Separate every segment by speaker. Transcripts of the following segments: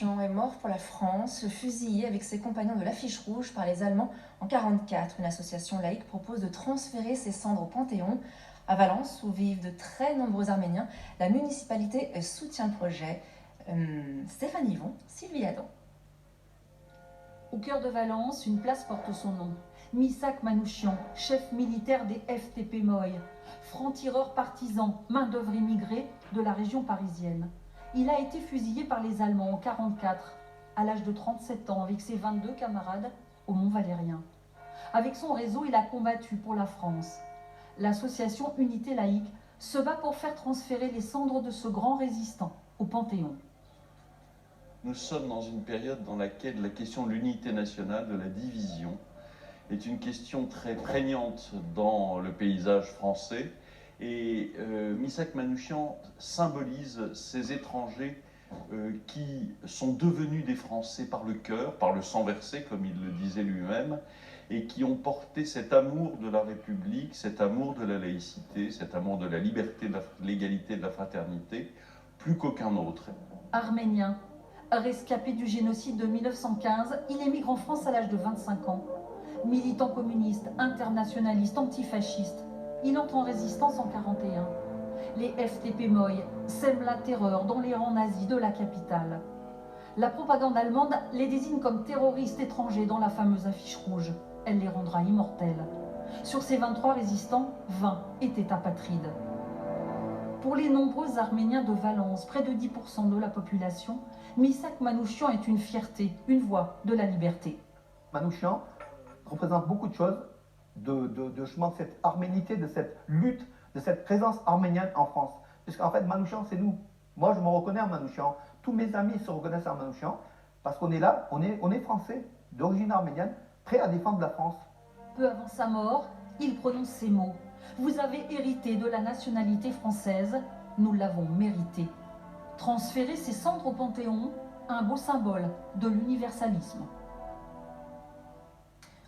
Speaker 1: Est mort pour la France, fusillé avec ses compagnons de l'Affiche Rouge par les Allemands en 1944. Une association laïque propose de transférer ses cendres au Panthéon. À Valence, où vivent de très nombreux Arméniens, la municipalité soutient le projet. Stéphane Yvon, Sylvie Adam.
Speaker 2: Au cœur de Valence, une place porte son nom. Misak Manouchian, chef militaire des FTP Moy, franc-tireur partisan, main-d'œuvre immigrée de la région parisienne. Il a été fusillé par les Allemands en 1944, à l'âge de 37 ans, avec ses 22 camarades au Mont-Valérien. Avec son réseau, il a combattu pour la France. L'association Unité Laïque se bat pour faire transférer les cendres de ce grand résistant au Panthéon.
Speaker 3: Nous sommes dans une période dans laquelle la question de l'unité nationale, de la division, est une question très prégnante dans le paysage français. Et Misak Manouchian symbolise ces étrangers qui sont devenus des Français par le cœur, par le sang versé, comme il le disait lui-même, et qui ont porté cet amour de la République, cet amour de la laïcité, cet amour de la liberté, de l'égalité, de la fraternité, plus qu'aucun autre.
Speaker 2: Arménien, rescapé du génocide de 1915, il émigre en France à l'âge de 25 ans. Militant communiste, internationaliste, antifasciste, il entre en résistance en 1941. Les FTP Moy sèment la terreur dans les rangs nazis de la capitale. La propagande allemande les désigne comme terroristes étrangers dans la fameuse Affiche Rouge. Elle les rendra immortels. Sur ces 23 résistants, 20 étaient apatrides. Pour les nombreux Arméniens de Valence, près de 10% de la population, Misak Manouchian est une fierté, une voix de la liberté.
Speaker 4: Manouchian représente beaucoup de choses, de cette arménité, de cette lutte, de cette présence arménienne en France. Puisqu'en fait, Manouchian, c'est nous. Moi, je me reconnais en Manouchian. Tous mes amis se reconnaissent en Manouchian, parce qu'on est là, on est français, d'origine arménienne, prêts à défendre la France.
Speaker 2: Peu avant sa mort, il prononce ces mots. Vous avez hérité de la nationalité française, nous l'avons mérité. Transférer ses cendres au Panthéon, un beau symbole de l'universalisme.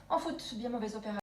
Speaker 1: En foot, bien mauvaise opération.